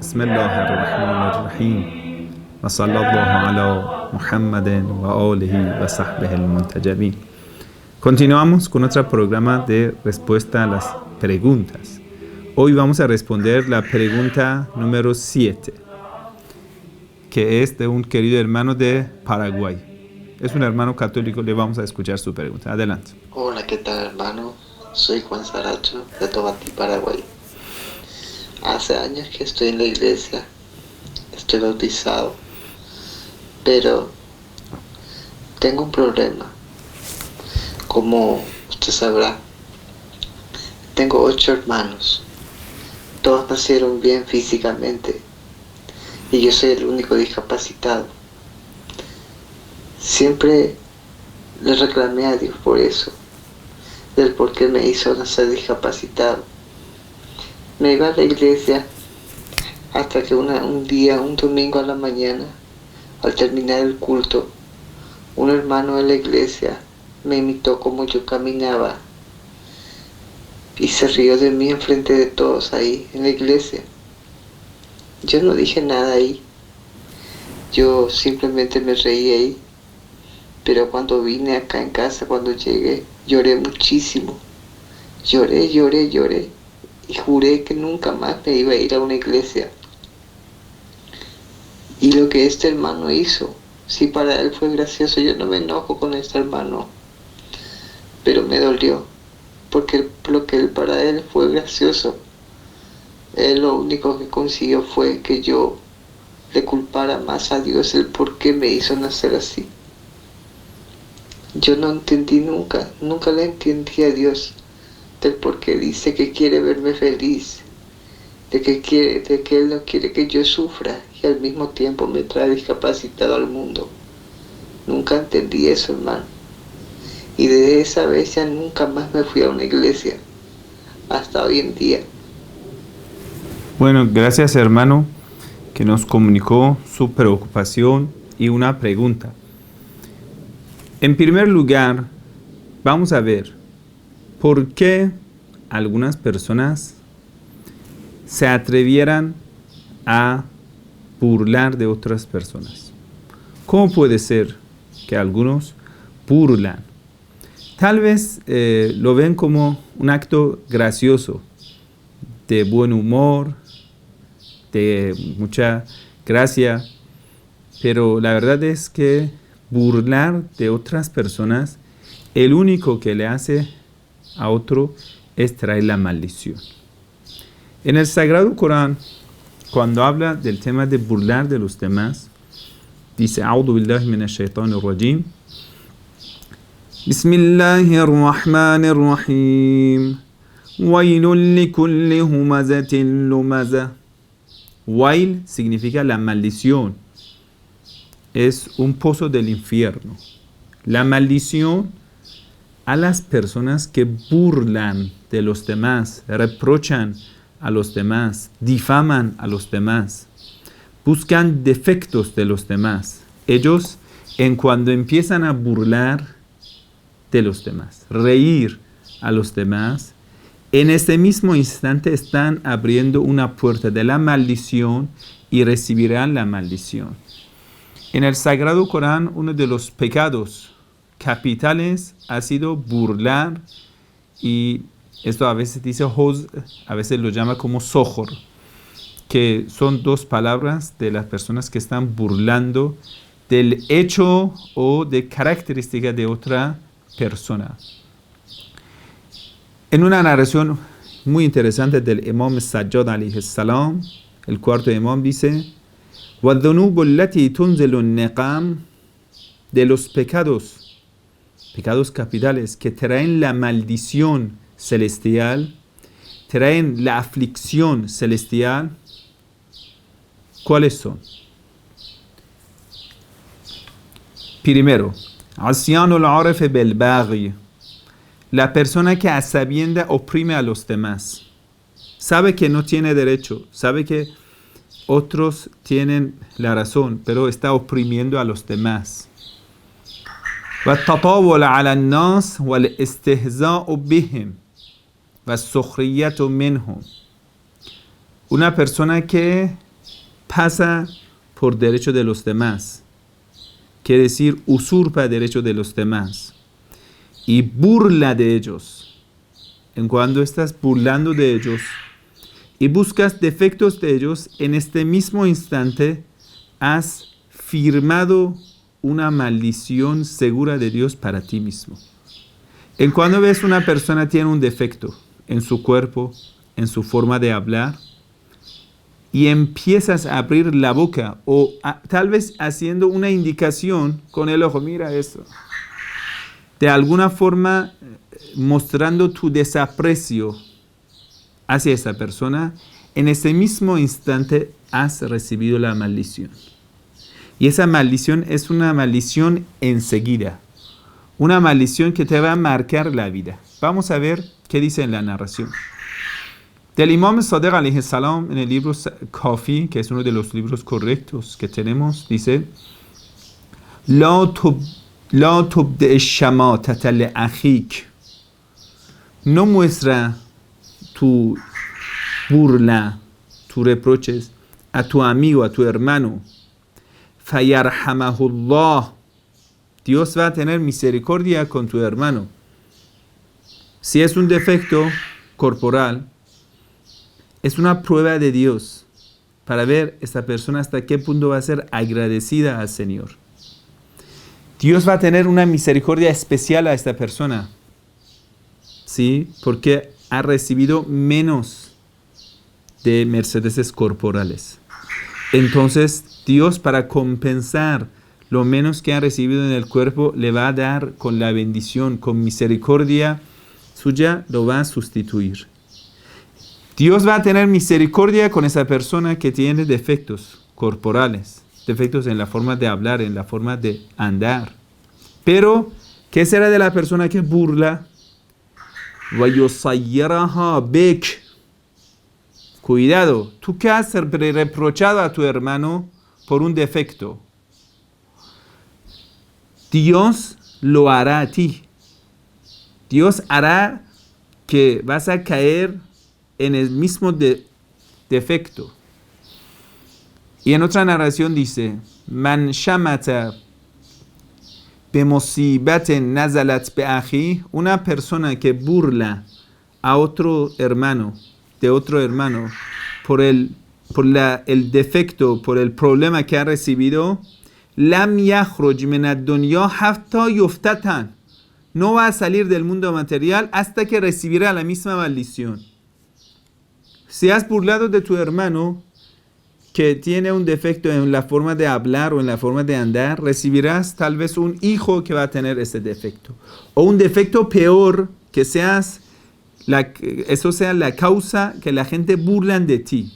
بسم الله الرحمن الرحیم و صلی الله علی Muhammad و آله و صحبه المنتجبین. Continuamos con nuestro programa de respuesta a las preguntas. Hoy vamos a responder la pregunta número 7, que es de un querido hermano de Paraguay. Es un hermano católico, le vamos a escuchar su pregunta. Adelante. Hola, ¿qué tal, hermano? Soy Juan Saracho de Tobatí, Paraguay. Hace años que estoy en la iglesia, estoy bautizado, pero tengo un problema. Como usted sabrá, tengo 8 hermanos. Todos nacieron bien físicamente y yo soy el único discapacitado. Siempre le reclamé a Dios por eso, del por qué me hizo nacer discapacitado. Me iba a la iglesia hasta que un domingo a la mañana, al terminar el culto, un hermano de la iglesia me imitó como yo caminaba y se rió de mí enfrente de todos ahí en la iglesia. Yo no dije nada ahí, yo simplemente me reí ahí, pero cuando vine acá en casa, cuando llegué, lloré muchísimo, lloré y juré que nunca más me iba a ir a una iglesia. Y lo que este hermano hizo, si para él fue gracioso, yo no me enojo con este hermano, pero me dolió, porque lo que para él fue gracioso, él lo único que consiguió fue que yo le culpara más a Dios el por qué me hizo nacer así. Yo no entendí nunca le entendí a Dios del por qué dice que quiere verme feliz, de que Él no quiere que yo sufra y al mismo tiempo me trae discapacitado al mundo. Nunca entendí eso, hermano. Y desde esa vez ya nunca más me fui a una iglesia, hasta hoy en día. Bueno, gracias hermano que nos comunicó su preocupación y una pregunta. En primer lugar, vamos a ver por qué algunas personas se atrevieran a burlar de otras personas. ¿Cómo puede ser que algunos burlan? Tal vez lo ven como un acto gracioso, de buen humor, de mucha gracia, pero la verdad es que burlar de otras personas, el único que le hace a otro es traer la maldición. En el Sagrado Corán, cuando habla del tema de burlar de los demás, dice: A'udhu billahi minash shaitanir rajim. Bismillahirrahmanirrahim. Wailul likulli humazatin lumaza. Wail significa la maldición. Es un pozo del infierno. La maldición a las personas que burlan de los demás, reprochan a los demás, difaman a los demás, buscan defectos de los demás. Ellos, cuando empiezan a burlar de los demás, reír a los demás, en ese mismo instante están abriendo una puerta de la maldición y recibirán la maldición. En el Sagrado Corán, uno de los pecados capitales ha sido burlar, y esto a veces dice hoz, a veces lo llama como sohor, que son dos palabras de las personas que están burlando del hecho o de característica de otra persona. En una narración muy interesante del Imam Sajjad alayhi salam, el cuarto imam dice: وَالذُّنُوبُ الَّتِي تُنْزِلُ النِّقَامِ, de los pecados capitales que traen la maldición celestial, traen la aflicción celestial, ¿cuáles son? Primero, عَصْيَانُ الْعَرَفِ بِالْبَاغِي, la persona que a sabienda oprime a los demás, sabe que no tiene derecho, sabe que otros tienen la razón, pero está oprimiendo a los demás. وَالتَّطَاوُلَ عَلَى النَّاسِ وَالْإِسْتِهْزَاءُ بِهِمْ وَالسُّخْرِيَّةُ مِنْهُمْ, una persona que pasa por derecho de los demás, quiere decir usurpa derecho de los demás y burla de ellos. En cuando estás burlando de ellos y buscas defectos de ellos, en este mismo instante has firmado una maldición segura de Dios para ti mismo. En cuando ves una persona tiene un defecto en su cuerpo, en su forma de hablar, y empiezas a abrir la boca o tal vez haciendo una indicación con el ojo, mira esto, de alguna forma mostrando tu desaprecio hacia esa persona, en ese mismo instante has recibido la maldición. Y esa maldición es una maldición enseguida. Una maldición que te va a marcar la vida. Vamos a ver qué dice en la narración. Del Imam Sadiq alayhi salam, en el libro Kafi, que es uno de los libros correctos que tenemos, dice: La tubde shamatata li akhik. No muestra tu burla, tus reproches a tu amigo, a tu hermano. Fayarhamahullah. Dios va a tener misericordia con tu hermano. Si es un defecto corporal, es una prueba de Dios para ver esta persona hasta qué punto va a ser agradecida al Señor. Dios va a tener una misericordia especial a esta persona, ¿sí? Porque ha recibido menos de mercedes corporales. Entonces, Dios, para compensar lo menos que ha recibido en el cuerpo, le va a dar con la bendición, con misericordia suya, lo va a sustituir. Dios va a tener misericordia con esa persona que tiene defectos corporales, defectos en la forma de hablar, en la forma de andar. Pero, ¿qué será de la persona que burla? Cuidado, tú que has reprochado a tu hermano por un defecto, Dios lo hará a ti. Dios hará que vas a caer en el mismo defecto. Y en otra narración dice: Man shamata bemosibaten nazalat beachi. Una persona que burla a otro hermano, de otro hermano, por el defecto, por el problema que ha recibido, lam yakhruj min ad-dunya hatta yuftatan. No va a salir del mundo material hasta que recibirá la misma maldición. Si has burlado de tu hermano que tiene un defecto en la forma de hablar o en la forma de andar, recibirás tal vez un hijo que va a tener ese defecto. O un defecto peor, que eso sea la causa que la gente burlan de ti.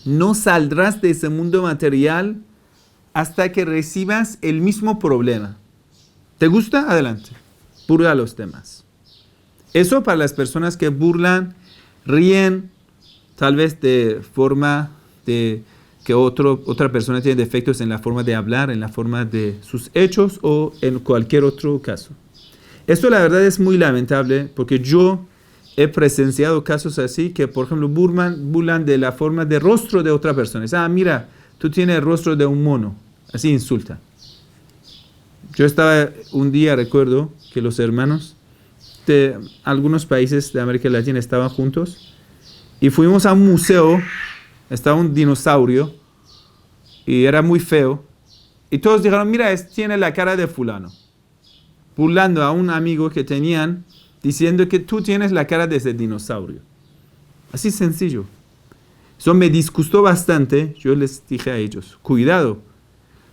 No saldrás de ese mundo material hasta que recibas el mismo problema. ¿Te gusta? Adelante. Burla a los demás. Eso para las personas que burlan, ríen, tal vez de forma de que otra persona tiene defectos en la forma de hablar, en la forma de sus hechos o en cualquier otro caso. Esto la verdad es muy lamentable porque yo he presenciado casos así que, por ejemplo, burlan de la forma de rostro de otra persona. Mira, tú tienes el rostro de un mono. Así insulta. Yo estaba un día, recuerdo, que los hermanos de algunos países de América Latina estaban juntos y fuimos a un museo. Estaba un dinosaurio y era muy feo. Y todos dijeron: mira, tiene la cara de fulano. Burlando a un amigo que tenían, diciendo que tú tienes la cara de ese dinosaurio. Así sencillo. Eso me disgustó bastante. Yo les dije a ellos: cuidado.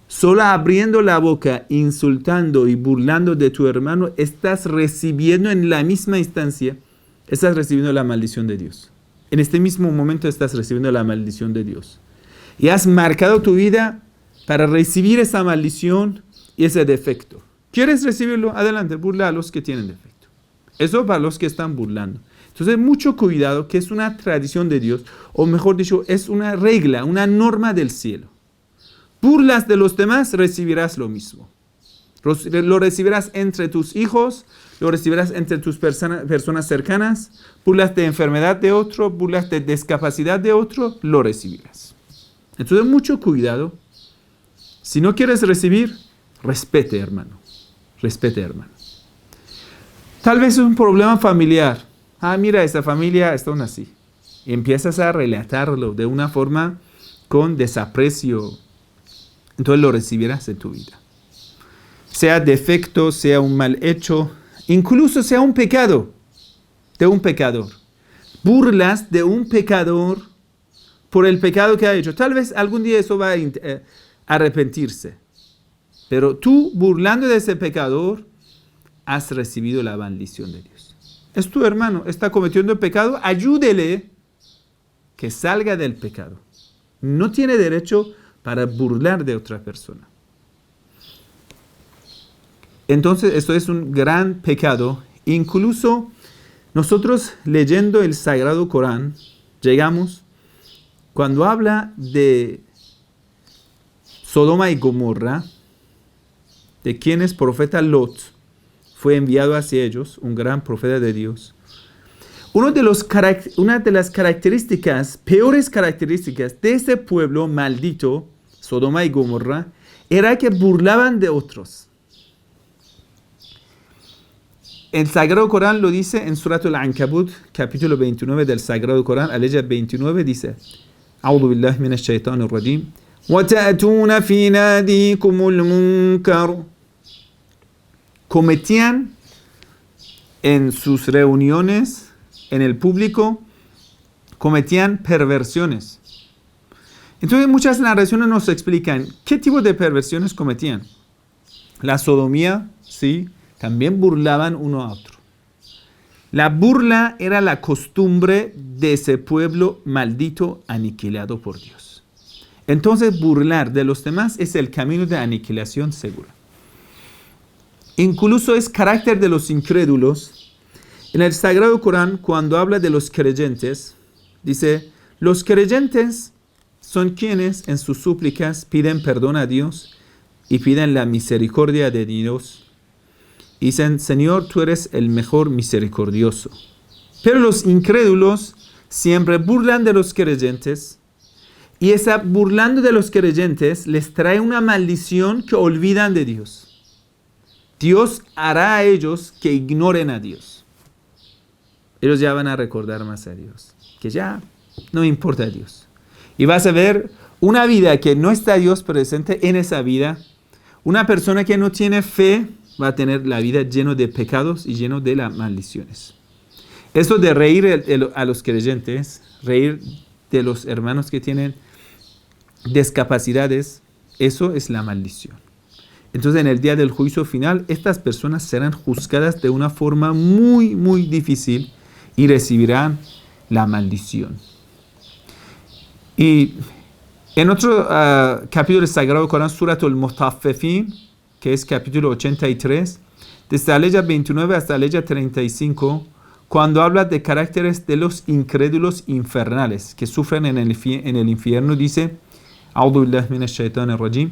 Solo abriendo la boca, insultando y burlando de tu hermano, estás recibiendo en la misma instancia, estás recibiendo la maldición de Dios. En este mismo momento estás recibiendo la maldición de Dios. Y has marcado tu vida para recibir esa maldición y ese defecto. ¿Quieres recibirlo? Adelante, burla a los que tienen defecto. Eso para los que están burlando. Entonces, mucho cuidado, que es una tradición de Dios, o mejor dicho, es una regla, una norma del cielo. Burlas de los demás, recibirás lo mismo. Lo recibirás entre tus hijos, lo recibirás entre tus personas cercanas. Burlas de enfermedad de otro, burlas de discapacidad de otro, lo recibirás. Entonces, mucho cuidado. Si no quieres recibir, respete, hermano. Respete, hermano. Tal vez es un problema familiar. Mira, esta familia está así. Y empiezas a relatarlo de una forma con desaprecio. Entonces lo recibirás en tu vida. Sea defecto, sea un mal hecho, incluso sea un pecado de un pecador. Burlas de un pecador por el pecado que ha hecho. Tal vez algún día eso va a arrepentirse. Pero tú, burlando de ese pecador, has recibido la bendición de Dios. Es tu hermano, está cometiendo el pecado, ayúdele que salga del pecado. No tiene derecho para burlar de otra persona. Entonces, esto es un gran pecado. Incluso nosotros leyendo el Sagrado Corán, llegamos, cuando habla de Sodoma y Gomorra, de quien es profeta Lot, fue enviado hacia ellos, un gran profeta de Dios. Una de las características, peores características de ese pueblo maldito, Sodoma y Gomorra, era que burlaban de otros. El Sagrado Corán lo dice en Surat al-Ankabut, capítulo 29 del Sagrado Corán, aleya 29, dice: A'udhu billahi minash shaitanir rajim. وَتَأْتُونَ فِي نَادِيكُمُ الْمُنْكَرُ. Cometían en sus reuniones, en el público, cometían perversiones. Entonces muchas narraciones nos explican qué tipo de perversiones cometían. La sodomía, sí, también burlaban uno a otro. La burla era la costumbre de ese pueblo maldito aniquilado por Dios. Entonces burlar de los demás es el camino de aniquilación segura. Incluso es carácter de los incrédulos. En el Sagrado Corán, cuando habla de los creyentes, dice: los creyentes son quienes en sus súplicas piden perdón a Dios y piden la misericordia de Dios. Dicen: Señor, tú eres el mejor misericordioso. Pero los incrédulos siempre burlan de los creyentes, y esa burlando de los creyentes les trae una maldición que olvidan de Dios. Dios hará a ellos que ignoren a Dios. Ellos ya van a recordar más a Dios, que ya no importa a Dios. Y vas a ver una vida que no está Dios presente en esa vida. Una persona que no tiene fe va a tener la vida llena de pecados y lleno de las maldiciones. Eso de reír a los creyentes, reír de los hermanos que tienen discapacidades, eso es la maldición. Entonces, en el día del juicio final, estas personas serán juzgadas de una forma muy, muy difícil y recibirán la maldición. Y en otro capítulo del Sagrado Corán, Surat al-Mutaffifin, que es capítulo 83, desde la ley 29 hasta la ley 35, cuando habla de caracteres de los incrédulos infernales que sufren en el infierno, dice: A'udhu billahi minash shaitanir rajim.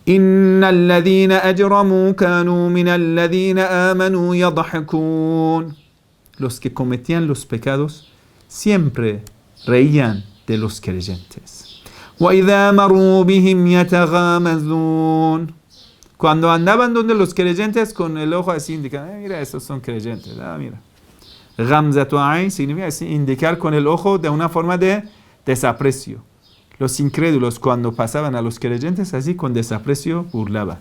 إن الذين أجرموا كانوا من الذين آمنوا يضحكون. Los que cometían los pecados siempre reían de los creyentes. وإذا مروا بهم يتغامزون. Cuando andaban donde los creyentes con el ojo así indican: mira, esos son creyentes. Mira. Ghamzatu ayn significa indicar con el ojo de una forma de desaprecio. Los incrédulos, cuando pasaban a los creyentes, así con desaprecio burlaban.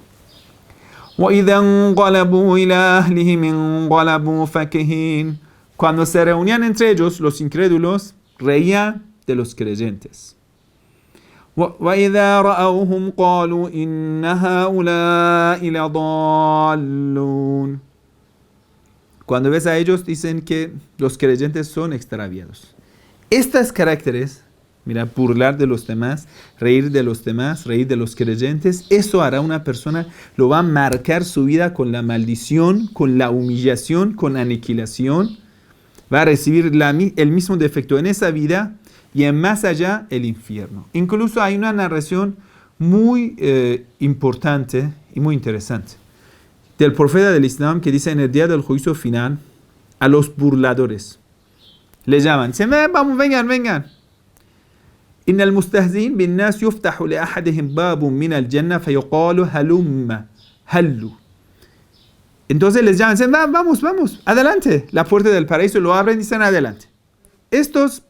Cuando se reunían entre ellos, los incrédulos reían de los creyentes. Cuando ves a ellos, dicen que los creyentes son extraviados. Estos caracteres, mira, burlar de los demás, reír de los demás, reír de los creyentes, eso hará una persona, lo va a marcar su vida con la maldición, con la humillación, con la aniquilación. Va a recibir el mismo defecto en esa vida y en más allá el infierno. Incluso hay una narración muy importante y muy interesante del profeta del Islam que dice: en el día del juicio final, a los burladores le llaman, dicen: vamos, vengan. إن المستهزئين بالناس يفتح لأحدهم باب من الجنة فيقال هلم هلو. Entonces les llaman, dicen, vamos, vamos, adelante. La puerta del paraíso lo abren y dicen adelante. Estos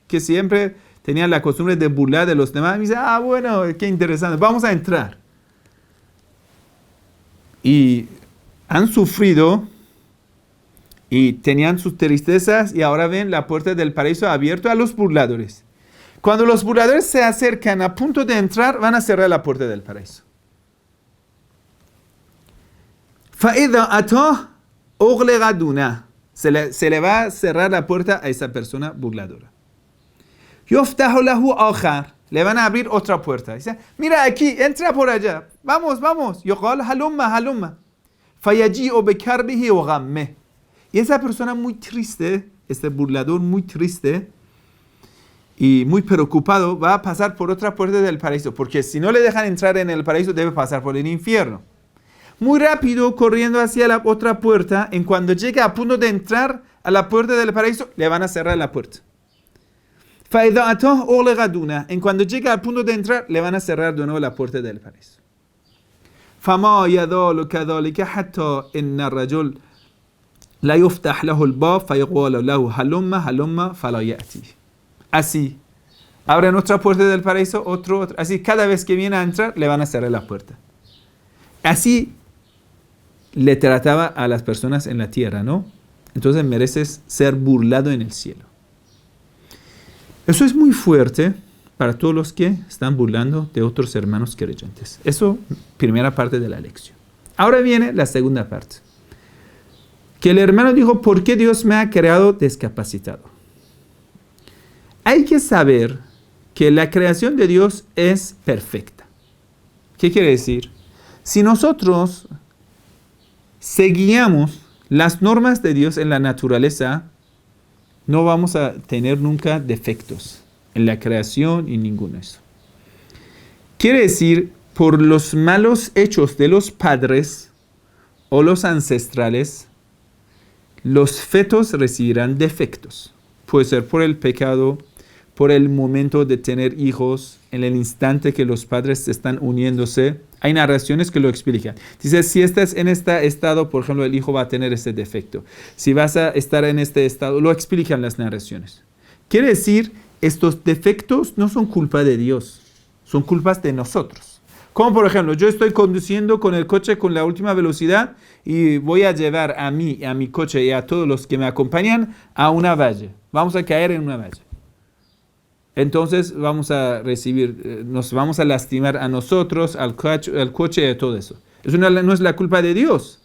que siempre tenían la costumbre de burlar de los demás, me dicen, bueno, qué interesante, vamos a entrar. Y han sufrido y tenían sus tristezas y ahora ven la puerta del paraíso abierta a los burladores. Cuando los burladores se acercan a punto de entrar, van a cerrar la puerta del paraíso. فَإِذَا أَتَاهُ أُغْلِقَ دُونَهُ. Se le va a cerrar la puerta a esa persona burladora. يُفْتَحُ لَهُ آخَرُ. Le van a abrir otra puerta. Dice, mira aquí, entra por allá. Vamos, vamos. يقال هلم هلم. فَيَجِيءُ بِكَرْبِهِ وَغَمِّهِ. Y esa persona muy triste, este burlador muy triste y muy preocupado, va a pasar por otra puerta del paraíso. Porque si no le dejan entrar en el paraíso, debe pasar por el infierno. Muy rápido, corriendo hacia la otra puerta, en cuando llega a punto de entrar a la puerta del paraíso, le van a cerrar la puerta. فَإِذَا أَتَاهُ أُغْلِقَ دُونَهُ. En cuando llega al punto de entrar, le van a cerrar de nuevo la puerta del paraíso. فَمَا يَذَالُ كَذَلِكَ حَتَّى إِنَّ الرَّجُلَ لَا يُفْتَحْ لَهُ الْبَابُ فَيُقَالُ لَهُ هَلُمَّ هَلُمَّ فَلَا يَأْتِي. Así, abren otra puerta del paraíso, otro. Así, cada vez que viene a entrar, le van a cerrar la puerta. Así le trataba a las personas en la tierra, ¿no? Entonces mereces ser burlado en el cielo. Eso es muy fuerte para todos los que están burlando de otros hermanos creyentes. Eso, primera parte de la lección. Ahora viene la segunda parte. Que el hermano dijo, ¿por qué Dios me ha creado discapacitado? Hay que saber que la creación de Dios es perfecta. ¿Qué quiere decir? Si nosotros seguíamos las normas de Dios en la naturaleza, no vamos a tener nunca defectos en la creación y ninguno de eso. Quiere decir, por los malos hechos de los padres o los ancestrales, los fetos recibirán defectos. Puede ser por el pecado, por el momento de tener hijos, en el instante que los padres están uniéndose. Hay narraciones que lo explican. Dice, si estás en este estado, por ejemplo, el hijo va a tener ese defecto. Si vas a estar en este estado, lo explican las narraciones. Quiere decir, estos defectos no son culpa de Dios, son culpas de nosotros. Como por ejemplo, yo estoy conduciendo con el coche con la última velocidad y voy a llevar a mi coche y a todos los que me acompañan a una valla. Vamos a caer en una valla. Entonces vamos a nos vamos a lastimar a nosotros, al coche y a todo eso. Eso no es la culpa de Dios.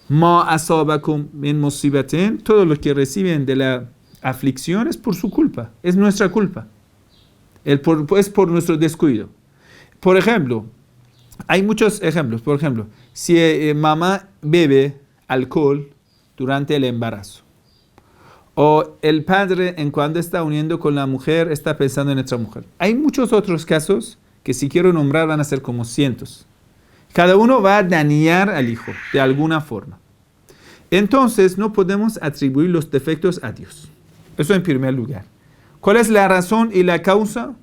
Ma asabakum min musibatin, todo lo que reciben de la aflicción es por su culpa, es nuestra culpa. Es por nuestro descuido. Por ejemplo, hay muchos ejemplos. Por ejemplo, si mamá bebe alcohol durante el embarazo, o el padre, en cuando está uniendo con la mujer, está pensando en otra mujer. Hay muchos otros casos que si quiero nombrar van a ser como cientos. Cada uno va a dañar al hijo de alguna forma. Entonces no podemos atribuir los defectos a Dios. Eso en primer lugar. ¿Cuál es la razón y la causa?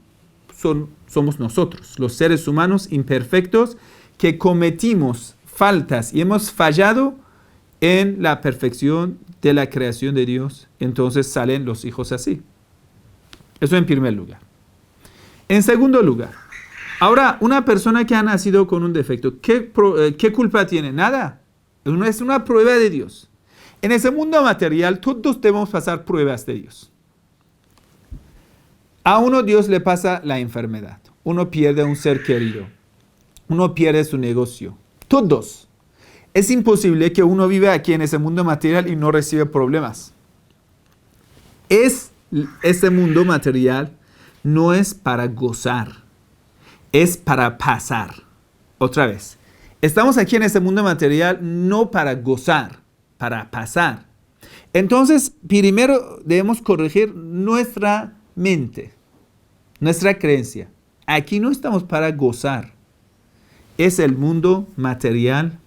Somos nosotros, los seres humanos imperfectos que cometimos faltas y hemos fallado en la perfección de la creación de Dios. Entonces salen los hijos así. Eso en primer lugar. En segundo lugar, ahora una persona que ha nacido con un defecto, ¿qué culpa tiene? Nada. Es una prueba de Dios. En ese mundo material todos debemos pasar pruebas de Dios. A uno Dios le pasa la enfermedad. Uno pierde a un ser querido. Uno pierde su negocio. Todos. Es imposible que uno viva aquí en ese mundo material y no reciba problemas. Ese mundo material no es para gozar, es para pasar. Otra vez, estamos aquí en ese mundo material no para gozar, para pasar. Entonces, primero debemos corregir nuestra mente, nuestra creencia. Aquí no estamos para gozar. Es el mundo material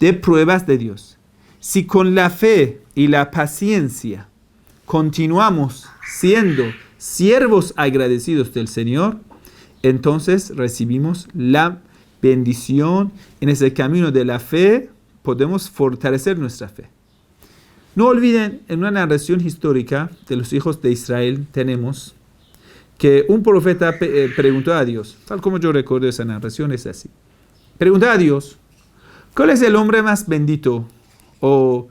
de pruebas de Dios. Si con la fe y la paciencia continuamos siendo siervos agradecidos del Señor, entonces recibimos la bendición. En ese camino de la fe podemos fortalecer nuestra fe. No olviden, en una narración histórica de los hijos de Israel tenemos que un profeta preguntó a Dios, tal como yo recuerdo esa narración, es así. Preguntó a Dios, ¿cuál es el hombre más bendito? O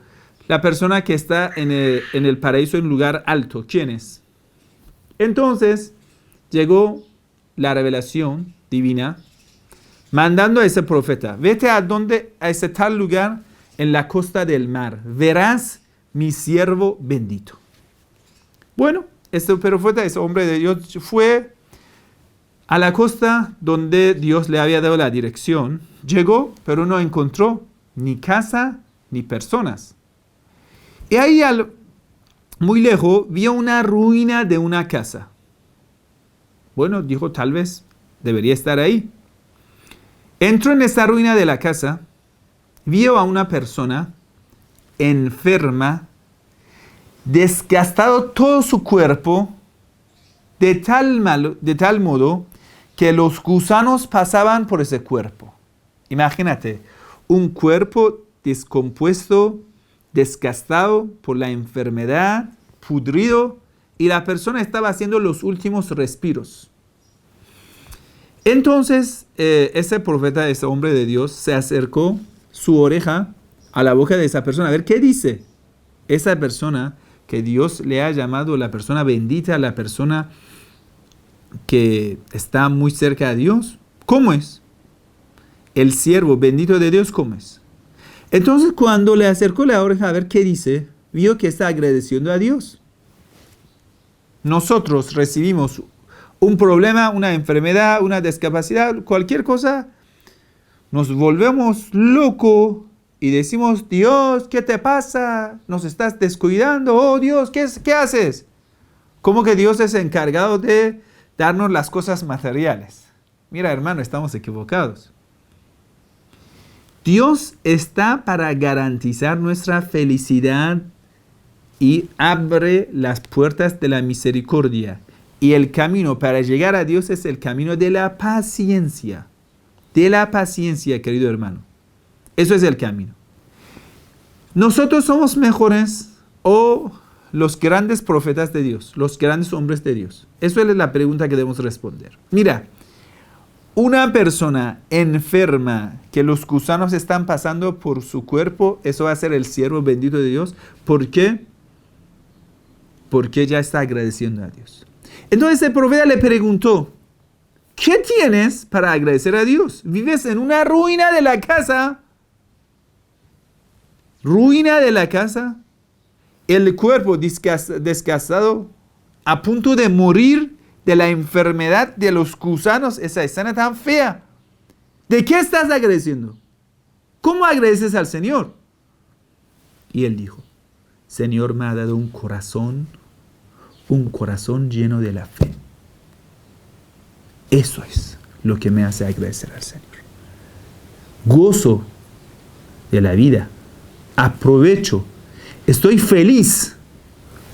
la persona que está en el paraíso en un lugar alto, ¿quién es? Entonces llegó la revelación divina, mandando a ese profeta, vete a ese tal lugar en la costa del mar, verás mi siervo bendito. Bueno, este profeta, ese hombre de Dios, fue a la costa donde Dios le había dado la dirección. Llegó, pero no encontró ni casa ni personas. Y ahí, muy lejos, vio una ruina de una casa. Bueno, dijo, tal vez debería estar ahí. Entró en esa ruina de la casa, vio a una persona enferma, desgastado todo su cuerpo, de tal modo que los gusanos pasaban por ese cuerpo. Imagínate, un cuerpo descompuesto, desgastado por la enfermedad, pudrido, y la persona estaba haciendo los últimos respiros. Entonces, ese profeta, ese hombre de Dios, se acercó su oreja a la boca de esa persona. A ver, ¿qué dice esa persona que Dios le ha llamado la persona bendita, la persona que está muy cerca de Dios? ¿Cómo es? El siervo bendito de Dios, ¿cómo es? Entonces, cuando le acercó la oreja a ver qué dice, vio que está agradeciendo a Dios. Nosotros recibimos un problema, una enfermedad, una discapacidad, cualquier cosa, nos volvemos locos y decimos, Dios, ¿qué te pasa? Nos estás descuidando. Oh, Dios, ¿qué haces? ¿Cómo que Dios es encargado de darnos las cosas materiales? Mira, hermano, estamos equivocados. Dios está para garantizar nuestra felicidad y abre las puertas de la misericordia. Y el camino para llegar a Dios es el camino de la paciencia. De la paciencia, querido hermano. Eso es el camino. ¿Nosotros somos mejores o los grandes profetas de Dios, los grandes hombres de Dios? Eso es la pregunta que debemos responder. Mira, una persona enferma que los gusanos están pasando por su cuerpo, eso va a ser el siervo bendito de Dios. ¿Por qué? Porque ya está agradeciendo a Dios. Entonces el profeta le preguntó, ¿qué tienes para agradecer a Dios? Vives en una ruina de la casa. Ruina de la casa. El cuerpo desgastado, a punto de morir de la enfermedad de los gusanos. Esa escena tan fea. ¿De qué estás agradeciendo? ¿Cómo agradeces al Señor? Y él dijo, Señor me ha dado un corazón lleno de la fe. Eso es lo que me hace agradecer al Señor. Gozo de la vida. Aprovecho. Estoy feliz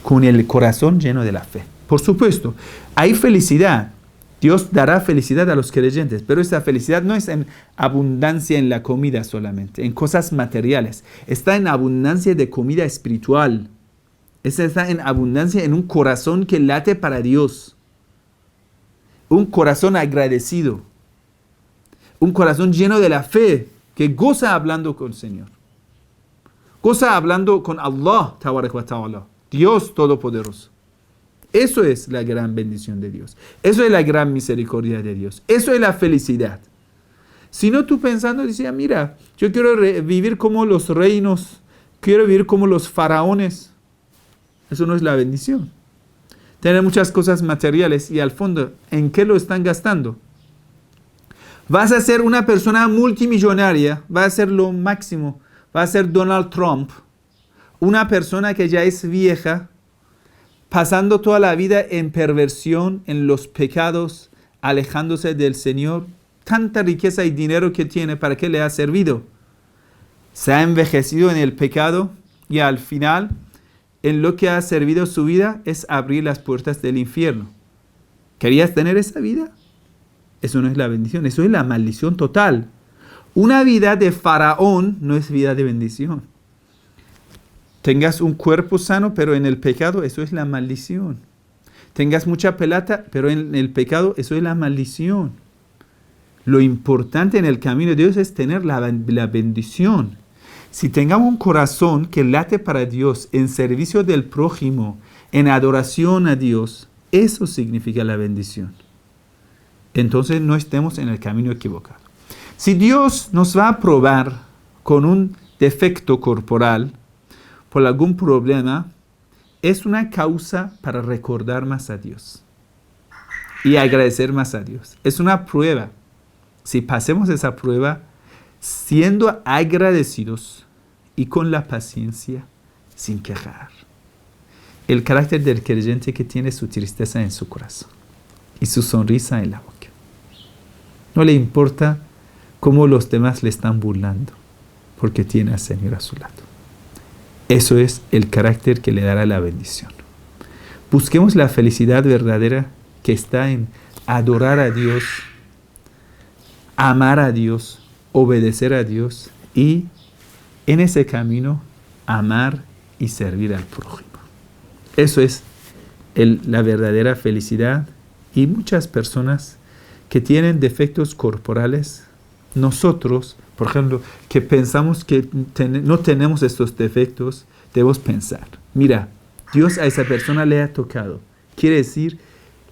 con el corazón lleno de la fe. Por supuesto, hay felicidad. Dios dará felicidad a los creyentes, pero esa felicidad no es en abundancia en la comida solamente, en cosas materiales. Está en abundancia de comida espiritual. Está en abundancia en un corazón que late para Dios. Un corazón agradecido. Un corazón lleno de la fe que goza hablando con el Señor. Goza hablando con Allah, Tabarak wa Ta'ala, Dios Todopoderoso. Eso es la gran bendición de Dios. Eso es la gran misericordia de Dios. Eso es la felicidad. Si no, tú pensando, decía, mira, yo quiero vivir como los reinos, quiero vivir como los faraones. Eso no es la bendición. Tener muchas cosas materiales y al fondo, ¿en qué lo están gastando? Vas a ser una persona multimillonaria, vas a ser lo máximo, vas a ser Donald Trump, una persona que ya es vieja, pasando toda la vida en perversión, en los pecados, alejándose del Señor. Tanta riqueza y dinero que tiene, ¿para qué le ha servido? Se ha envejecido en el pecado y al final en lo que ha servido su vida es abrir las puertas del infierno. ¿Querías tener esa vida? Eso no es la bendición, eso es la maldición total. Una vida de faraón no es vida de bendición. Tengas un cuerpo sano, pero en el pecado, eso es la maldición. Tengas mucha plata, pero en el pecado, eso es la maldición. Lo importante en el camino de Dios es tener la bendición. Si tengamos un corazón que late para Dios, en servicio del prójimo, en adoración a Dios, eso significa la bendición. Entonces no estemos en el camino equivocado. Si Dios nos va a probar con un defecto corporal, por algún problema, es una causa para recordar más a Dios y agradecer más a Dios. Es una prueba. Si pasemos esa prueba, siendo agradecidos y con la paciencia, sin quejar. El carácter del creyente que tiene su tristeza en su corazón y su sonrisa en la boca. No le importa cómo los demás le están burlando, porque tiene al Señor a su lado. Eso es el carácter que le dará la bendición. Busquemos la felicidad verdadera que está en adorar a Dios, amar a Dios, obedecer a Dios y en ese camino amar y servir al prójimo. Eso es la verdadera felicidad. Y muchas personas que tienen defectos corporales, nosotros, por ejemplo, que pensamos que no tenemos estos defectos, debemos pensar, mira, Dios a esa persona le ha tocado. Quiere decir,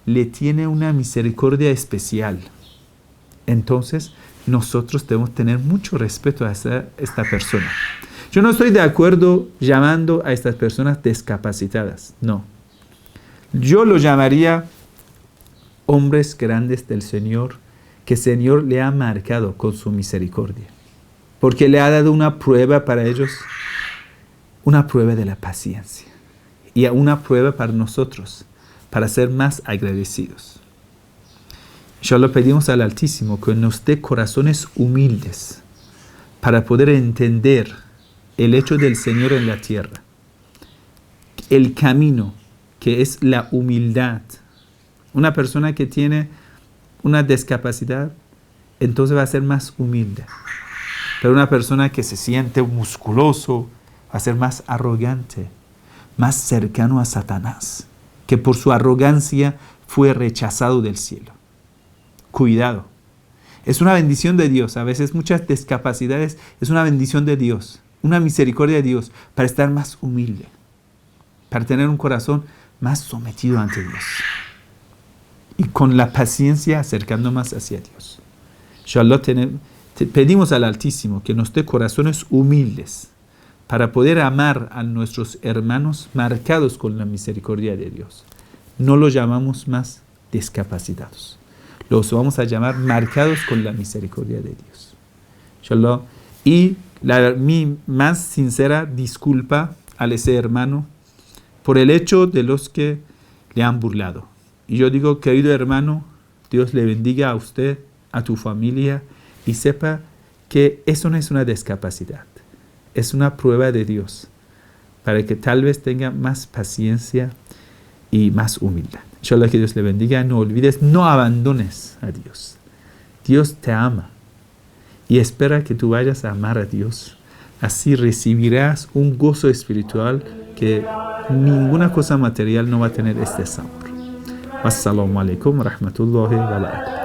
le tiene una misericordia especial. Entonces, nosotros debemos tener mucho respeto a esta persona. Yo no estoy de acuerdo llamando a estas personas discapacitadas, no. Yo lo llamaría hombres grandes del Señor, que el Señor le ha marcado con su misericordia. Porque le ha dado una prueba para ellos, una prueba de la paciencia. Y una prueba para nosotros, para ser más agradecidos. Ya lo pedimos al Altísimo, que nos dé corazones humildes, para poder entender el hecho del Señor en la tierra. El camino, que es la humildad. Una persona que tiene una discapacidad, entonces va a ser más humilde. Pero una persona que se siente musculoso, va a ser más arrogante, más cercano a Satanás, que por su arrogancia fue rechazado del cielo. Cuidado. Es una bendición de Dios. A veces muchas discapacidades es una bendición de Dios, una misericordia de Dios para estar más humilde, para tener un corazón más sometido ante Dios. Y con la paciencia acercando más hacia Dios. Inshallah, pedimos al Altísimo que nos dé corazones humildes para poder amar a nuestros hermanos marcados con la misericordia de Dios. No los llamamos más discapacitados. Los vamos a llamar marcados con la misericordia de Dios. Inshallah. Y mi más sincera disculpa a ese hermano por el hecho de los que le han burlado. Y yo digo, querido hermano, Dios le bendiga a usted, a tu familia, y sepa que eso no es una discapacidad, es una prueba de Dios, para que tal vez tenga más paciencia y más humildad. Inshallah, que Dios le bendiga. No olvides, no abandones a Dios. Dios te ama y espera que tú vayas a amar a Dios. Así recibirás un gozo espiritual que ninguna cosa material no va a tener este sabor. Wassalamu alaikum wa rahmatullahi wa barakatuh.